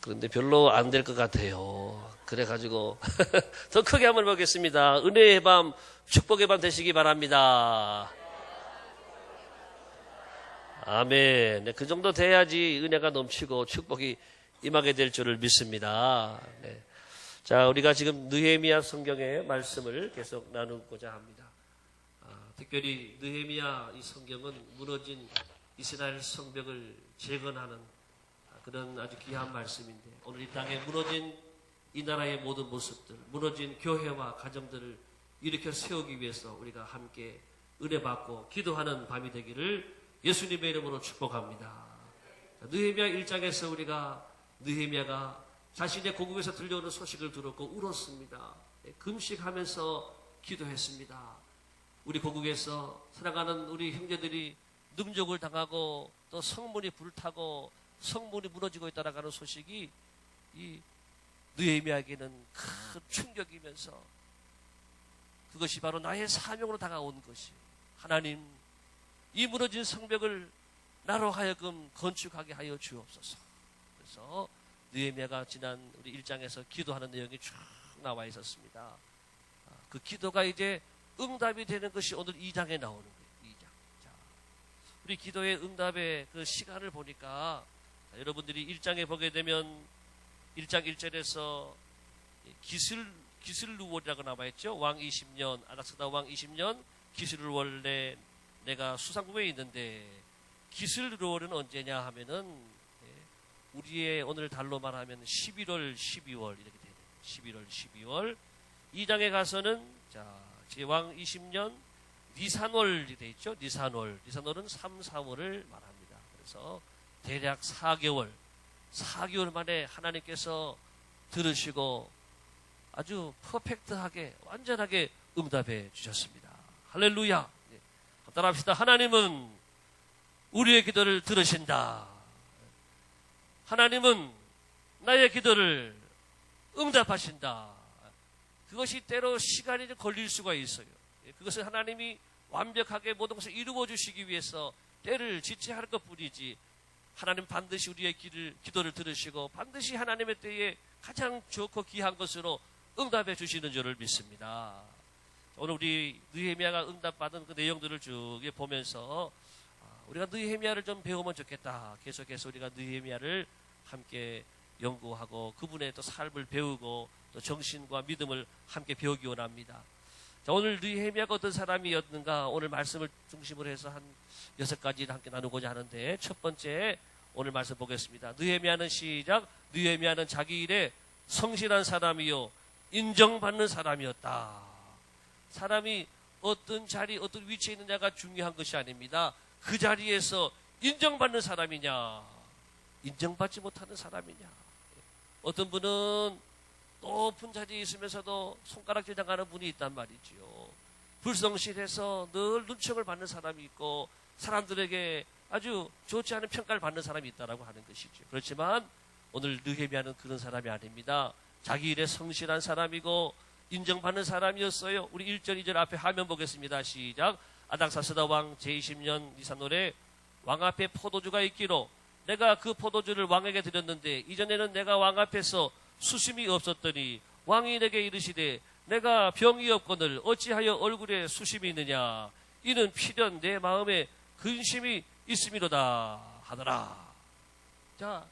그런데 별로 안 될 것 같아요. 그래가지고 더 크게 한번 보겠습니다. 은혜의 밤, 축복의 밤 되시기 바랍니다. 아멘. 네, 그 정도 돼야지 은혜가 넘치고 축복이 임하게 될 줄을 믿습니다. 네. 자, 우리가 지금 느헤미야 성경의 말씀을 계속 나누고자 합니다. 특별히 느헤미야 이 성경은 무너진 이스라엘 성벽을 재건하는 그런 아주 귀한 말씀인데, 오늘 이 땅에 무너진 이 나라의 모든 모습들, 무너진 교회와 가정들을 일으켜 세우기 위해서 우리가 함께 은혜 받고 기도하는 밤이 되기를 예수님의 이름으로 축복합니다. 느헤미야 1장에서 우리가 느헤미야가 자신의 고국에서 들려오는 소식을 들었고 울었습니다. 금식하면서 기도했습니다. 우리 고국에서 살아가는 우리 형제들이 능족을 당하고 또 성문이 불타고 성문이 무너지고 있다라고 하는 소식이 이 느헤미야에게는 큰 충격이면서 그것이 바로 나의 사명으로 다가온 것이, 하나님 이 무너진 성벽을 나로 하여금 건축하게 하여 주옵소서. 그래서 느헤미야가 지난 우리 1장에서 기도하는 내용이 쭉 나와 있었습니다. 그 기도가 이제 응답이 되는 것이 오늘 2장에 나오는 거예요. 2장. 자, 우리 기도의 응답의 그 시간을 보니까, 여러분들이 1장에 보게 되면 1장 1절에서 기슬루월이라고 나와 있죠. 왕 20년, 아닥사다 왕 20년 기슬루월에 내가 수상궁에 있는데, 기슬루월은 언제냐 하면은 우리의 오늘 달로 말하면 11월, 12월 이렇게 되는 11월, 12월. 2장에 가서는 자, 제왕 20년 니산월이 돼 있죠. 니산월은 3, 4월을 말합니다. 그래서 대략 4개월 만에 하나님께서 들으시고 아주 퍼펙트하게, 완전하게 응답해 주셨습니다. 할렐루야. 따라합시다. 하나님은 우리의 기도를 들으신다. 하나님은 나의 기도를 응답하신다. 그것이 때로 시간이 좀 걸릴 수가 있어요. 그것은 하나님이 완벽하게 모든 것을 이루어 주시기 위해서 때를 지체할 것뿐이지, 하나님 반드시 우리의 기도를 들으시고 반드시 하나님의 때에 가장 좋고 귀한 것으로 응답해 주시는 줄을 믿습니다. 오늘 우리 느헤미야가 응답받은 그 내용들을 쭉 보면서 우리가 느헤미야를 좀 배우면 좋겠다. 계속해서 우리가 느헤미야를 함께 연구하고 그분의 또 삶을 배우고 또 정신과 믿음을 함께 배우기 원합니다. 자, 오늘 느헤미야가 어떤 사람이었는가, 오늘 말씀을 중심으로 해서 한 6가지를 함께 나누고자 하는데, 첫 번째 오늘 말씀 보겠습니다. 느헤미야는 시작. 느헤미야는 자기 일에 성실한 사람이요 인정받는 사람이었다. 사람이 어떤 자리, 어떤 위치에 있느냐가 중요한 것이 아닙니다. 그 자리에서 인정받는 사람이냐, 인정받지 못하는 사람이냐. 어떤 분은 높은 자리에 있으면서도 손가락질 당하는 분이 있단 말이지요. 불성실해서 늘 눈총을 받는 사람이 있고 사람들에게 아주 좋지 않은 평가를 받는 사람이 있다라고 하는 것이죠. 그렇지만 오늘 느헤미야는 그런 사람이 아닙니다. 자기 일에 성실한 사람이고 인정받는 사람이었어요. 우리 1절 2절 앞에 화면 보겠습니다. 시작. 아닥사스다 왕 제20년 니산월에 왕 앞에 포도주가 있기로 내가 그 포도주를 왕에게 드렸는데 이전에는 내가 왕 앞에서 수심이 없었더니 왕이 내게 이르시되 내가 병이 없거늘 어찌하여 얼굴에 수심이 있느냐, 이는 필연 내 마음에 근심이 있음이로다 하더라. 자,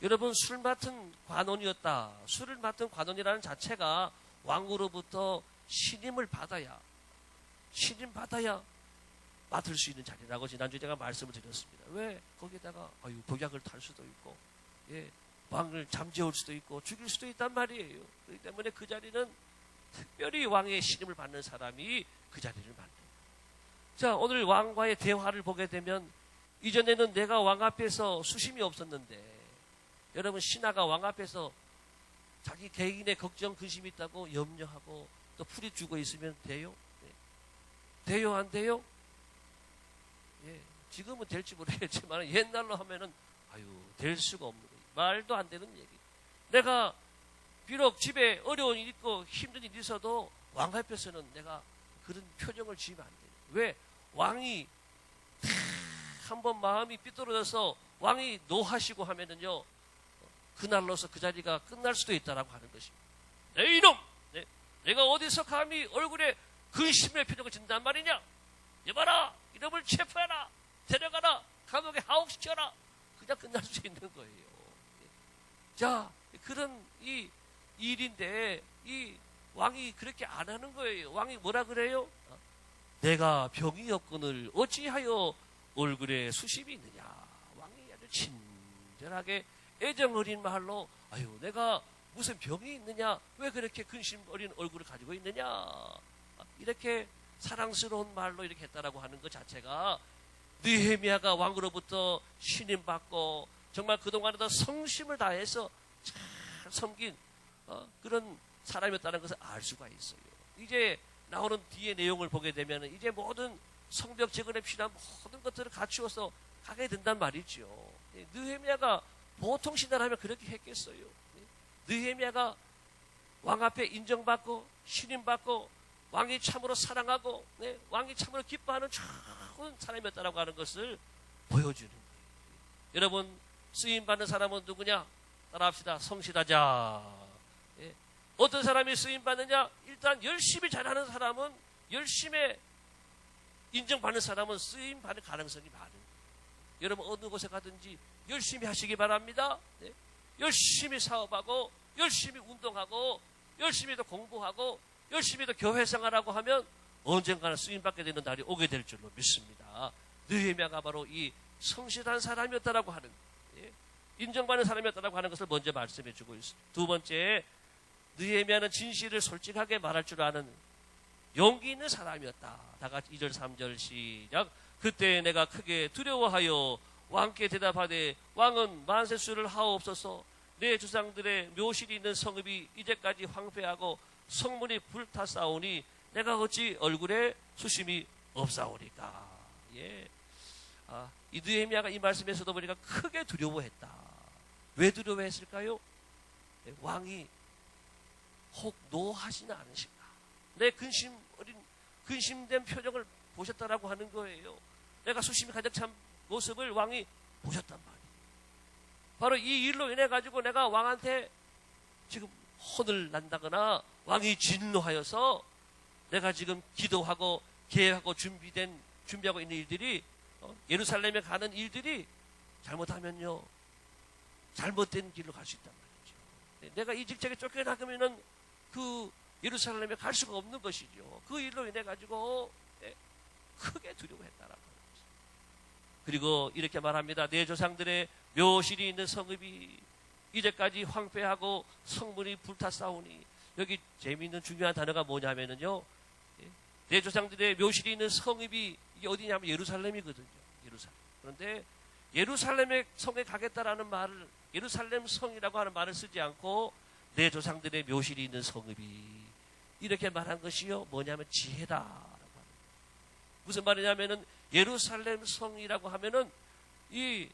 여러분, 술 맡은 관원이었다. 술을 맡은 관원이라는 자체가 왕으로부터 신임을 받아야 맡을 수 있는 자리라고 지난주에 제가 말씀을 드렸습니다. 왜? 거기에다가 독약을 탈 수도 있고, 왕을 잠재울 수도 있고 죽일 수도 있단 말이에요. 그렇기 때문에 그 자리는 특별히 왕의 신임을 받는 사람이 그 자리를 만듭니다. 자, 오늘 왕과의 대화를 보게 되면 이전에는 내가 왕 앞에서 수심이 없었는데, 여러분, 신하가 왕 앞에서 자기 개인의 걱정, 근심이 있다고 염려하고 또 풀이 죽어 있으면 돼요? 돼요, 안 돼요? 지금은 될지 모르겠지만 옛날로 하면은 될 수가 없는 거예요. 말도 안 되는 얘기. 내가 비록 집에 어려운 일 있고 힘든 일 있어도 왕 앞에서는 내가 그런 표정을 지으면 안 돼요. 왜? 왕이 한번 마음이 삐뚤어져서 왕이 노하시고 하면은요, 그날로서 그 자리가 끝날 수도 있다라고 하는 것입니다. 내 이놈! 내가 어디서 감히 얼굴에 근심의 표정을 짓는단 말이냐? 이봐라! 이놈을 체포해라! 데려가라! 감옥에 하옥시켜라! 그냥 끝날 수 있는 거예요. 자, 그런 이 일인데 이 왕이 그렇게 안 하는 거예요. 왕이 뭐라 그래요? 내가 병이 없거늘 어찌하여 얼굴에 수심이 있느냐? 왕이 아주 친절하게 애정 어린 말로 아유 내가 무슨 병이 있느냐? 왜 그렇게 근심 어린 얼굴을 가지고 있느냐? 이렇게 사랑스러운 말로 이렇게 했다라고 하는 것 자체가 느헤미야가 왕으로부터 신임받고 정말 그동안에도 성심을 다해서 잘 섬긴 그런 사람이었다는 것을 알 수가 있어요. 이제 나오는 뒤의 내용을 보게 되면 이제 모든 성벽 재건에 필요한 모든 것들을 갖추어서 가게 된단 말이죠. 느헤미야가 보통 신하라면 그렇게 했겠어요. 느헤미야가 왕 앞에 인정받고 신임받고 왕이 참으로 사랑하고 왕이 참으로 기뻐하는 좋은 사람이었다라고 하는 것을 보여주는 거예요. 여러분 쓰임받는 사람은 누구냐? 따라합시다. 성실하자. 어떤 사람이 쓰임받느냐? 일단 열심히 잘하는 사람은 열심히 인정받는 사람은 쓰임받을 가능성이 많은 거예요. 여러분 어느 곳에 가든지 열심히 하시기 바랍니다. 열심히 사업하고 열심히 운동하고 열심히 또 공부하고 열심히 또 교회 생활하고 하면 언젠가는 쓰임받게 되는 날이 오게 될 줄로 믿습니다. 느헤미야가 바로 이 성실한 사람이었다라고 하는 인정받는 사람이었다라고 하는 것을 먼저 말씀해 주고 있습니다. 두 번째, 느헤미야는 진실을 솔직하게 말할 줄 아는 용기 있는 사람이었다. 다 같이 2절 3절 시작. 그때 내가 크게 두려워하여 왕께 대답하되 왕은 만세수를 하옵소서. 내 조상들의 묘실이 있는 성읍이 이제까지 황폐하고 성문이 불타싸우니 내가 어찌 얼굴에 수심이 없사오리까. 이 느헤미야가 이 말씀에서도 보니까 크게 두려워했다. 왜 두려워했을까요? 왕이 혹 노하지는 않으신가? 내 근심된 표정을 보셨다라고 하는 거예요. 내가 수심이 가득 찬 모습을 왕이 보셨단 말이에요. 바로 이 일로 인해 가지고 내가 왕한테 지금 혼을 난다거나 왕이 진노하여서 내가 지금 기도하고 계획하고 준비하고 있는 일들이 예루살렘에 가는 일들이 잘못하면요 잘못된 길로 갈 수 있단 말이죠. 내가 이 직책에 쫓겨나가면은 그 예루살렘에 갈 수가 없는 것이죠. 그 일로 인해 가지고 크게 두려워했다라고 하는 거죠. 그리고 이렇게 말합니다. 내 조상들의 묘실이 있는 성읍이 이제까지 황폐하고 성문이 불타싸우니. 여기 재미있는 중요한 단어가 뭐냐면은요, 내 조상들의 묘실이 있는 성읍이 이게 어디냐면 예루살렘이거든요. 예루살렘. 그런데 예루살렘의 성에 가겠다라는 말을 예루살렘 성이라고 하는 말을 쓰지 않고 내 조상들의 묘실이 있는 성읍이 이렇게 말한 것이요 뭐냐면 지혜다라고 하는 거예요. 무슨 말이냐면은 예루살렘 성이라고 하면은 이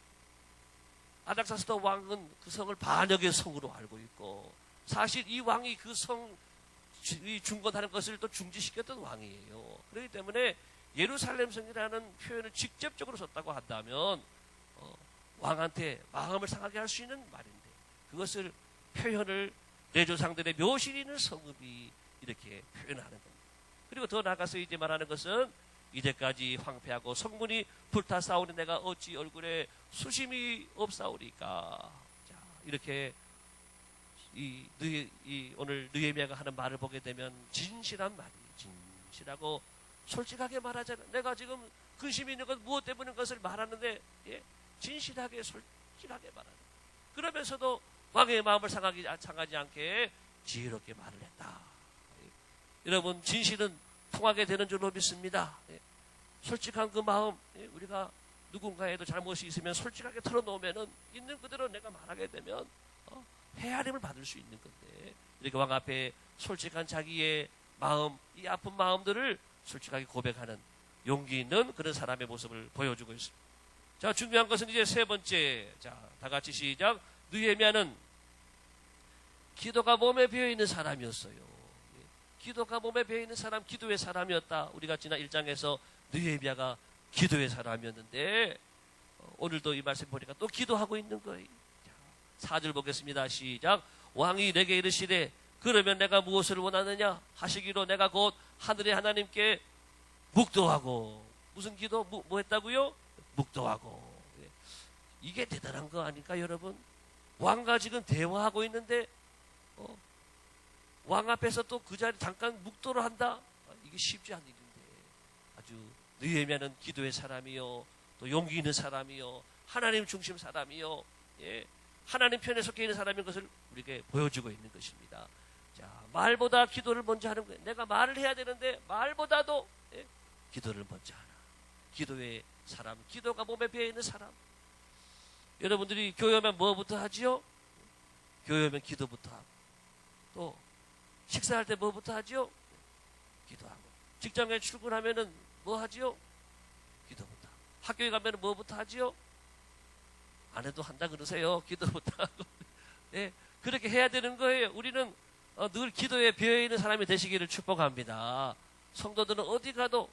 아닥사스다 왕은 그 성을 반역의 성으로 알고 있고 사실 이 왕이 그 성 중건하는 것을 또 중지시켰던 왕이에요. 그렇기 때문에 예루살렘 성이라는 표현을 직접적으로 썼다고 한다면 왕한테 마음을 상하게 할 수 있는 말인데 그것을 표현을 내 조상들의 묘실이 있는 성읍이 이렇게 표현하는 겁니다. 그리고 더 나아가서 이제 말하는 것은 이제까지 황폐하고 성문이 불타싸우니 내가 어찌 얼굴에 수심이 없사오리까. 자, 이렇게 오늘 느헤미야가 하는 말을 보게 되면 진실한 말이 진실하고 솔직하게 말하잖아요. 내가 지금 근심이 있는 것 무엇 때문인 것을 말하는데 진실하게 솔직하게 말하는 그러면서도 왕의 마음을 상하지 않게 지혜롭게 말을 했다. 여러분 진실은 통하게 되는 줄로 믿습니다. 솔직한 그 마음 우리가 누군가에도 잘못이 있으면 솔직하게 털어놓으면 있는 그대로 내가 말하게 되면 헤아림을 받을 수 있는 건데 이렇게 왕 앞에 솔직한 자기의 마음 이 아픈 마음들을 솔직하게 고백하는 용기 있는 그런 사람의 모습을 보여주고 있습니다. 자, 중요한 것은 이제 세 번째. 자, 다 같이 시작. 느헤미야는 기도가 몸에 배어있는 사람이었어요. 기도가 몸에 배어있는 사람, 기도의 사람이었다. 우리가 지난 1장에서 느헤미야가 기도의 사람이었는데 오늘도 이 말씀 보니까 또 기도하고 있는 거예요. 자, 4절 보겠습니다. 시작. 왕이 내게 이르시되 그러면 내가 무엇을 원하느냐 하시기로 내가 곧 하늘의 하나님께 묵도하고. 무슨 기도? 뭐 했다고요? 묵도하고. 이게 대단한 거 아닐까 여러분? 왕과 지금 대화하고 있는데 왕 앞에서 또 그 자리 잠깐 묵도를 한다? 이게 쉽지 않은 일인데 아주 느헤미야는 기도의 사람이요, 또 용기 있는 사람이요, 하나님 중심 사람이요, 예, 하나님 편에 속해 있는 사람인 것을 우리에게 보여주고 있는 것입니다. 자, 말보다 기도를 먼저 하는 거예요. 내가 말을 해야 되는데 말보다도 기도를 먼저 하라. 기도의 사람, 기도가 몸에 배어 있는 사람. 여러분들이 교회 오면 뭐부터 하지요? 교회 오면 기도부터 하고, 또 식사할 때 뭐부터 하지요? 기도하고. 직장에 출근하면은 뭐 하지요? 기도부터 하고. 학교에 가면은 뭐부터 하지요? 안 해도 한다 그러세요. 기도부터 하고. 네, 그렇게 해야 되는 거예요. 우리는 늘 기도에 배어있는 사람이 되시기를 축복합니다. 성도들은 어디 가도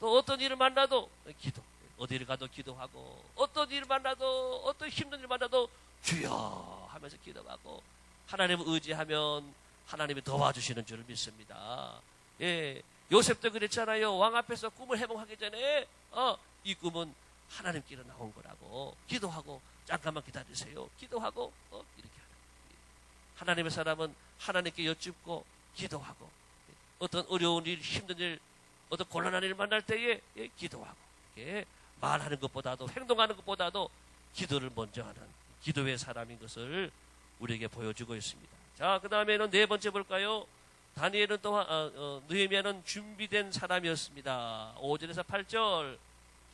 또 어떤 일을 만나도 기도. 어디를 가도 기도하고, 어떤 일을 만나도, 어떤 힘든 일을 만나도 주여 하면서 기도하고, 하나님을 의지하면 하나님이 도와주시는 줄을 믿습니다. 예, 요셉도 그랬잖아요. 왕 앞에서 꿈을 해몽하기 전에 이 꿈은 하나님께로 나온 거라고. 기도하고 잠깐만 기다리세요. 기도하고 이렇게 하는 거예요. 하나님의 사람은 하나님께 여쭙고 기도하고, 어떤 어려운 일, 힘든 일, 어떤 곤란한 일을 만날 때에 기도하고, 이렇게 말하는 것보다도 행동하는 것보다도 기도를 먼저 하는 기도의 사람인 것을 우리에게 보여주고 있습니다. 자, 그 다음에는 네 번째 볼까요? 다니엘은 또한 느헤미야는 준비된 사람이었습니다. 5절에서 8절.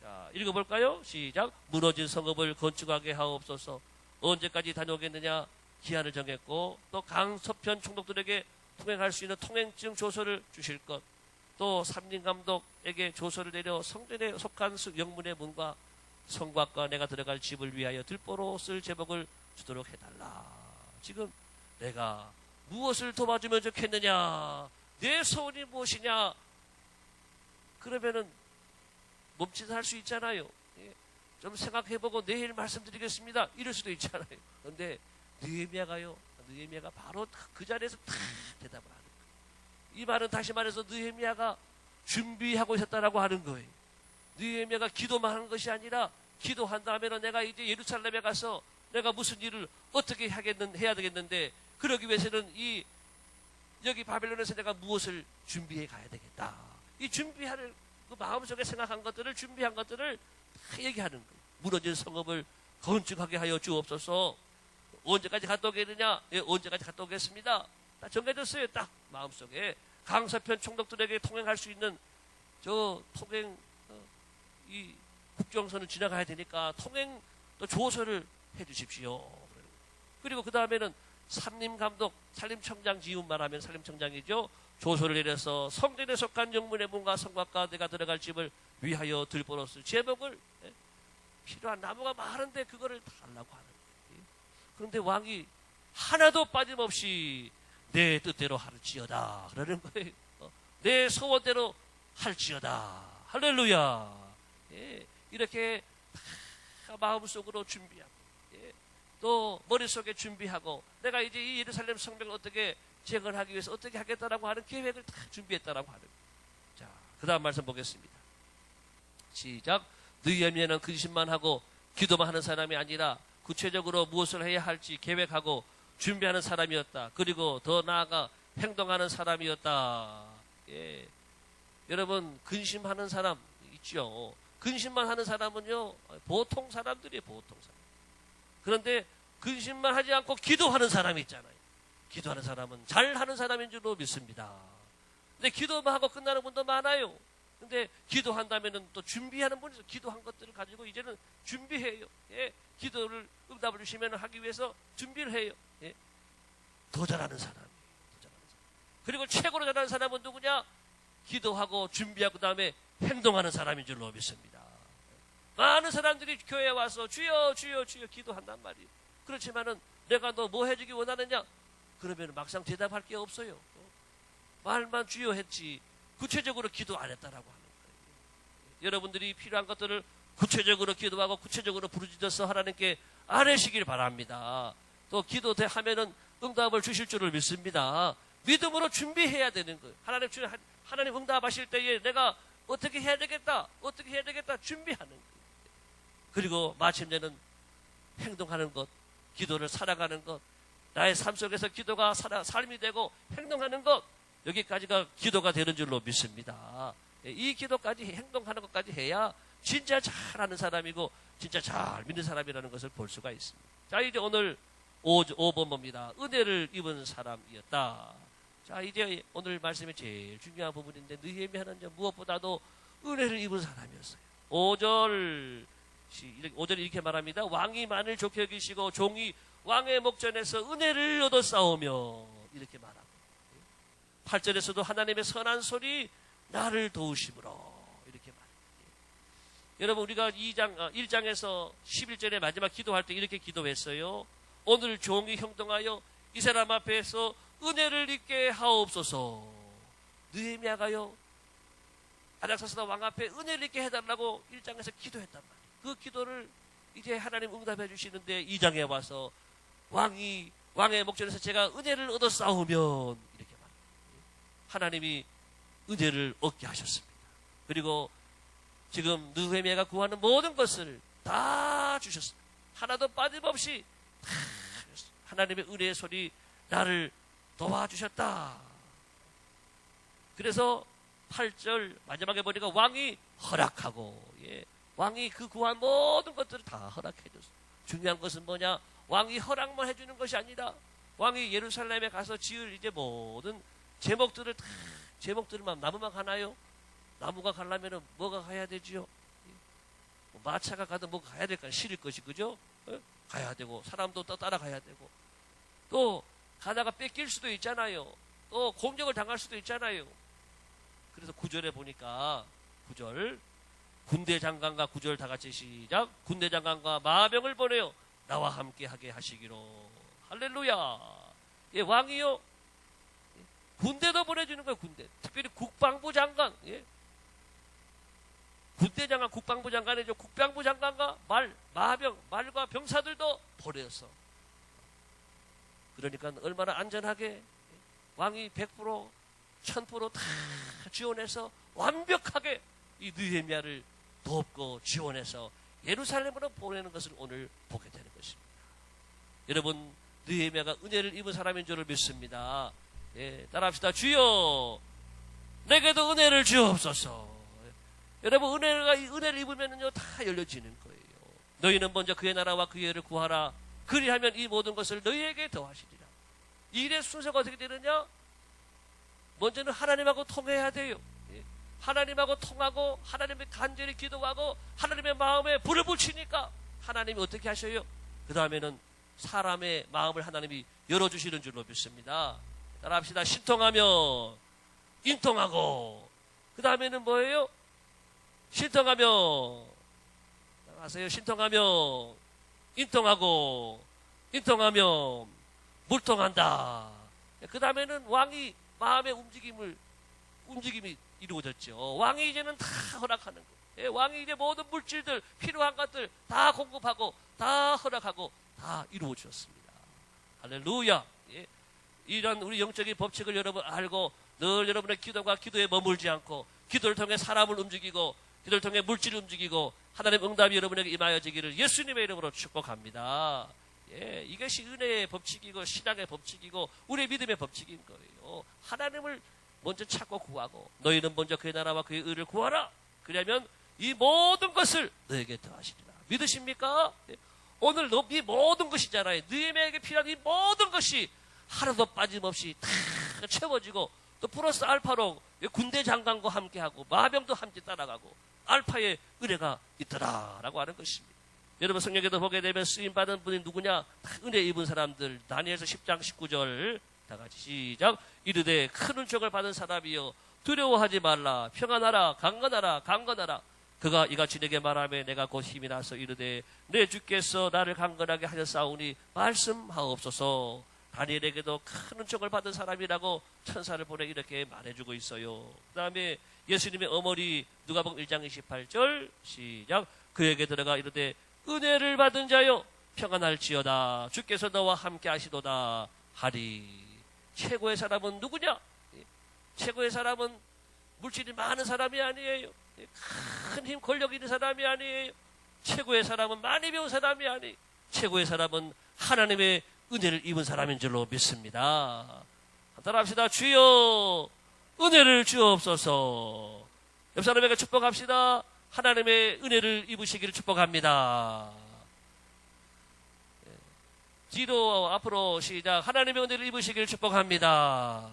자, 읽어볼까요? 시작. 무너진 성읍을 건축하게 하옵소서. 언제까지 다녀오겠느냐? 기한을 정했고, 또 강서편 총독들에게 통행할 수 있는 통행증 조서를 주실 것, 또 삼림감독에게 조서를 내려 성전에 속한 영문의 문과 성곽과 내가 들어갈 집을 위하여 들보로 쓸 제목을 주도록 해달라. 지금 내가 무엇을 도와주면 좋겠느냐? 내 소원이 무엇이냐? 그러면은 멈칫할 수 있잖아요. 좀 생각해보고 내일 말씀드리겠습니다. 이럴 수도 있잖아요. 그런데 느헤미야가 바로 그 자리에서 탁 대답을 하는 거예요. 이 말은 다시 말해서 느헤미야가 준비하고 있었다라고 하는 거예요. 느헤미야가 기도만 하는 것이 아니라, 기도한 다음에는 내가 이제 예루살렘에 가서 내가 무슨 일을 어떻게 해야 되겠는데, 그러기 위해서는 여기 바벨론에서 내가 무엇을 준비해 가야 되겠다. 이 준비할 그 마음속에 생각한 것들을, 준비한 것들을 다 얘기하는 거예요. 무너진 성읍을 건축하게 하여 주옵소서. 언제까지 갔다 오겠느냐? 예, 언제까지 갔다 오겠습니다. 다 정해졌어요. 딱 마음속에. 강서편 총독들에게 통행할 수 있는 저 통행 이 국경선을 지나가야 되니까 통행 또 조서를 해 주십시오. 그리고 그 다음에는 산림감독, 산림청장, 지금 말하면 산림청장이죠. 조서를 내려서 성전에 속한 영문의 문과 성곽과 내가 들어갈 집을 위하여 들보로 쓸 제목을, 필요한 나무가 많은데 그거를 달라고 하는 거예요. 그런데 왕이 하나도 빠짐없이 내 뜻대로 할지어다 그러는 거예요. 내 소원대로 할지어다. 할렐루야. 예, 이렇게 다 마음속으로 준비하고, 또 머릿속에 준비하고, 내가 이제 이 예루살렘 성벽을 어떻게 재건하기 위해서 어떻게 하겠다라고 하는 계획을 다 준비했다라고 하는 거예요. 자, 그 다음 말씀 보겠습니다. 시작. 느헤미야는 근심만 하고 기도만 하는 사람이 아니라 구체적으로 무엇을 해야 할지 계획하고 준비하는 사람이었다. 그리고 더 나아가 행동하는 사람이었다. 예. 여러분, 근심하는 사람 있죠. 근심만 하는 사람은요, 보통 사람들이에요. 보통 사람. 그런데 근심만 하지 않고 기도하는 사람이 있잖아요. 기도하는 사람은 잘하는 사람인 줄로 믿습니다. 근데 기도만 하고 끝나는 분도 많아요. 근데 기도한다면은 또 준비하는 분이 있어요. 기도한 것들을 가지고 이제는 준비해요. 예. 기도를 응답을 주시면 하기 위해서 준비를 해요. 예. 더 잘하는 사람. 그리고 최고로 잘하는 사람은 누구냐? 기도하고 준비하고 그 다음에 행동하는 사람인 줄로 믿습니다. 많은 사람들이 교회에 와서 주여 주여 주여 기도한단 말이에요. 그렇지만은 내가 너 뭐 해주기 원하느냐? 그러면 막상 대답할 게 없어요. 말만 주여 했지 구체적으로 기도 안 했다라고 하는 거예요. 여러분들이 필요한 것들을 구체적으로 기도하고 구체적으로 부르짖어서 하나님께 아뢰시길 바랍니다. 또 기도하면은 응답을 주실 줄을 믿습니다. 믿음으로 준비해야 되는 거예요. 하나님 응답하실 때에 내가 어떻게 해야 되겠다 준비하는 거예요. 그리고 마침내는 행동하는 것, 기도를 살아가는 것, 나의 삶 속에서 기도가 삶이 되고 행동하는 것, 여기까지가 기도가 되는 줄로 믿습니다. 이 기도까지 행동하는 것까지 해야 진짜 잘하는 사람이고 진짜 잘 믿는 사람이라는 것을 볼 수가 있습니다. 자, 이제 오늘 5번 봅니다. 은혜를 입은 사람이었다. 자, 이제 오늘 말씀이 제일 중요한 부분인데 느헤미야는 무엇보다도 은혜를 입은 사람이었어요. 5절이 이렇게 말합니다. 왕이 만을 좋게 여기시고 종이 왕의 목전에서 은혜를 얻어싸우며 이렇게 말하고 8절에서도 하나님의 선한 소리 나를 도우심으로 이렇게 말합니다. 여러분 우리가 1장에서 11절에 마지막 기도할 때 이렇게 기도했어요. 오늘 종이 형통하여 이 사람 앞에서 은혜를 입게 하옵소서. 느헤미야가요 아닥사스다 왕 앞에 은혜를 입게 해달라고 1장에서 기도했단 말이에요. 그 기도를 이제 하나님 응답해 주시는데 2장에 와서 왕의 목전에서 제가 은혜를 얻어 싸우면 이렇게 말합니다. 하나님이 은혜를 얻게 하셨습니다. 그리고 지금 느헤미야가 구하는 모든 것을 다 주셨습니다. 하나도 빠짐없이 다 주셨습니다. 하나님의 은혜의 소리 나를 도와주셨다. 그래서 8절 마지막에 보니까 왕이 허락하고 왕이 그 구한 모든 것들을 다 허락해 줬어요. 중요한 것은 뭐냐? 왕이 허락만 해주는 것이 아니라 왕이 예루살렘에 가서 지을 이제 모든 제목들만 나무만 가나요? 나무가 가려면 뭐가 가야 되지요? 마차가 가도 뭐가 가야 될까? 실을 것이 그죠? 가야 되고 사람도 또 따라가야 되고 또 가다가 뺏길 수도 있잖아요. 또 공격을 당할 수도 있잖아요. 그래서 9절에 보니까 9절 군대 장관과 9절 다 같이 시작. 군대 장관과 마병을 보내요 나와 함께 하게 하시기로. 할렐루야. 왕이요 군대도 보내주는 거예요. 군대 특별히 국방부 장관 군대 장관 국방부 장관이죠. 국방부 장관과 말과 병사들도 보내서 그러니까 얼마나 안전하게 왕이 100% 1000%다 지원해서 완벽하게 이 느헤미야를 돕고 지원해서 예루살렘으로 보내는 것을 오늘 보게 되는 것입니다. 여러분 느헤미야가 은혜를 입은 사람인 줄을 믿습니다. 따라합시다. 주여 내게도 은혜를 주옵소서. 여러분 은혜를 입으면요 다 열려지는 거예요. 너희는 먼저 그의 나라와 그의 의를 구하라. 그리하면 이 모든 것을 너희에게 더하시리라. 이 일의 순서가 어떻게 되느냐? 먼저는 하나님하고 통해야 돼요. 하나님하고 통하고 하나님의 간절히 기도하고 하나님의 마음에 불을 붙이니까 하나님이 어떻게 하셔요? 그 다음에는 사람의 마음을 하나님이 열어주시는 줄로 믿습니다. 따라합시다. 신통하며 인통하고 그 다음에는 뭐예요? 신통하며 아세요? 신통하며 인통하고 인통하며 물통한다. 그 다음에는 왕이 마음의 움직임이 이루어졌죠. 왕이 이제는 다 허락하는 거예요. 왕이 이제 모든 물질들 필요한 것들 다 공급하고 다 허락하고 다 이루어 주었습니다. 할렐루야. 이런 우리 영적인 법칙을 여러분 알고 늘 여러분의 기도가 기도에 머물지 않고 기도를 통해 사람을 움직이고 기도를 통해 물질을 움직이고 하나님 응답이 여러분에게 임하여지기를 예수님의 이름으로 축복합니다. 이것이 은혜의 법칙이고 신앙의 법칙이고 우리의 믿음의 법칙인 거예요. 하나님을 먼저 찾고 구하고 너희는 먼저 그의 나라와 그의 의를 구하라. 그러면 이 모든 것을 너에게 더하시리라. 믿으십니까? 오늘 이 모든 것이잖아요. 느헤미야에게 필요한 이 모든 것이 하나도 빠짐없이 다 채워지고 또 플러스 알파로 군대 장관과 함께하고 마병도 함께 따라가고 알파의 은혜가 있더라라고 하는 것입니다. 여러분 성경에도 보게 되면 쓰임받은 분이 누구냐? 은혜 입은 사람들. 다니엘서 10장 19절 다 같이 시작. 이르되 큰 은총을 받은 사람이여 두려워하지 말라. 평안하라. 강건하라. 그가 이같이 내게 말하며 내가 곧 힘이 나서 이르되 내 주께서 나를 강건하게 하셨사오니 말씀하옵소서. 다니엘에게도 큰 은총을 받은 사람이라고 천사를 보내 이렇게 말해주고 있어요. 그 다음에 예수님의 어머니 누가복음 1장 28절 시작. 그에게 들어가 이르되 은혜를 받은 자여 평안할지어다. 주께서 너와 함께 하시도다 하리. 최고의 사람은 누구냐? 최고의 사람은 물질이 많은 사람이 아니에요. 큰 힘, 권력 있는 사람이 아니에요. 최고의 사람은 많이 배운 사람이 아니에요. 최고의 사람은 하나님의 은혜를 입은 사람인 줄로 믿습니다. 따라합시다. 주여 은혜를 주옵소서. 옆 사람에게 축복합시다. 하나님의 은혜를 입으시기를 축복합니다. 뒤로 앞으로 시작. 하나님의 은혜를 입으시기를 축복합니다.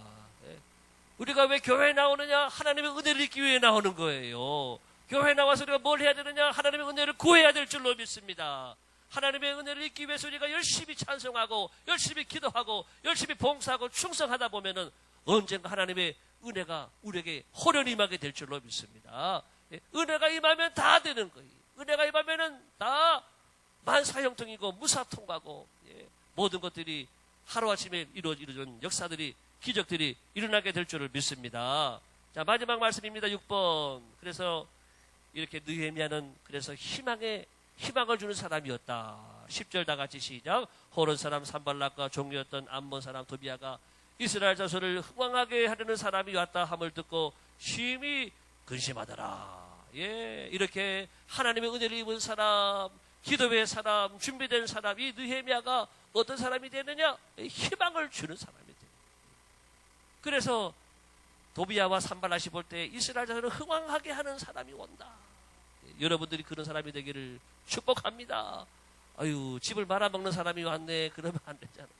우리가 왜 교회에 나오느냐? 하나님의 은혜를 입기 위해 나오는 거예요. 교회에 나와서 우리가 뭘 해야 되느냐? 하나님의 은혜를 구해야 될 줄로 믿습니다. 하나님의 은혜를 입기 위해서 우리가 열심히 찬송하고 열심히 기도하고 열심히 봉사하고 충성하다 보면은 언젠가 하나님의 은혜가 우리에게 호련히 임하게 될 줄로 믿습니다. 은혜가 임하면 다 되는 거예요. 은혜가 임하면은 다 만사형통이고 무사통과고 모든 것들이 하루아침에 이루어지는 역사들이 기적들이 일어나게 될 줄을 믿습니다. 자, 마지막 말씀입니다. 6번. 그래서 이렇게 느헤미야는 그래서 희망을 주는 사람이었다. 10절 다 같이 시작. 호론 사람 산발락과 종류였던 암몬 사람 도비아가 이스라엘 자손을 흥왕하게 하려는 사람이 왔다 함을 듣고 심히 근심하더라. 예, 이렇게 하나님의 은혜를 입은 사람, 기도의 사람, 준비된 사람, 이 느헤미야가 어떤 사람이 되느냐? 희망을 주는 사람이 돼요. 그래서 도비아와 산발락이 볼 때 이스라엘 자손을 흥왕하게 하는 사람이 온다. 여러분들이 그런 사람이 되기를 축복합니다. 아유, 집을 말아먹는 사람이 왔네. 그러면 안 되잖아요.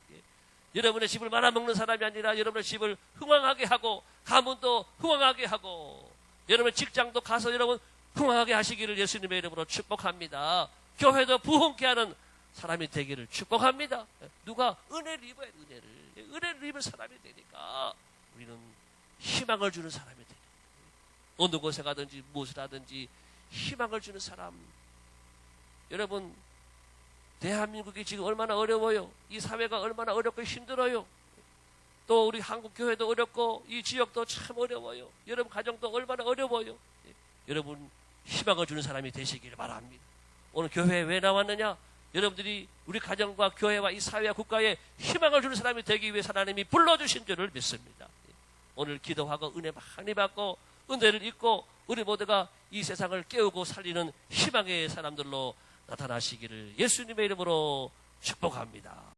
여러분의 집을 말아먹는 사람이 아니라 여러분의 집을 흥왕하게 하고 가문도 흥왕하게 하고 여러분의 직장도 가서 여러분 흥왕하게 하시기를 예수님의 이름으로 축복합니다. 교회도 부흥케 하는 사람이 되기를 축복합니다. 누가 은혜를 입어야 돼. 은혜를 입은 사람이 되니까 우리는 희망을 주는 사람이 되는 어느 곳에 가든지 무엇을 하든지 희망을 주는 사람. 여러분, 대한민국이 지금 얼마나 어려워요. 이 사회가 얼마나 어렵고 힘들어요. 또 우리 한국 교회도 어렵고 이 지역도 참 어려워요. 여러분 가정도 얼마나 어려워요. 여러분 희망을 주는 사람이 되시길 바랍니다. 오늘 교회에 왜 나왔느냐? 여러분들이 우리 가정과 교회와 이 사회와 국가에 희망을 주는 사람이 되기 위해 하나님이 불러주신 줄을 믿습니다. 오늘 기도하고 은혜 많이 받고 은혜를 입고 우리 모두가 이 세상을 깨우고 살리는 희망의 사람들로 나타나시기를 예수님의 이름으로 축복합니다.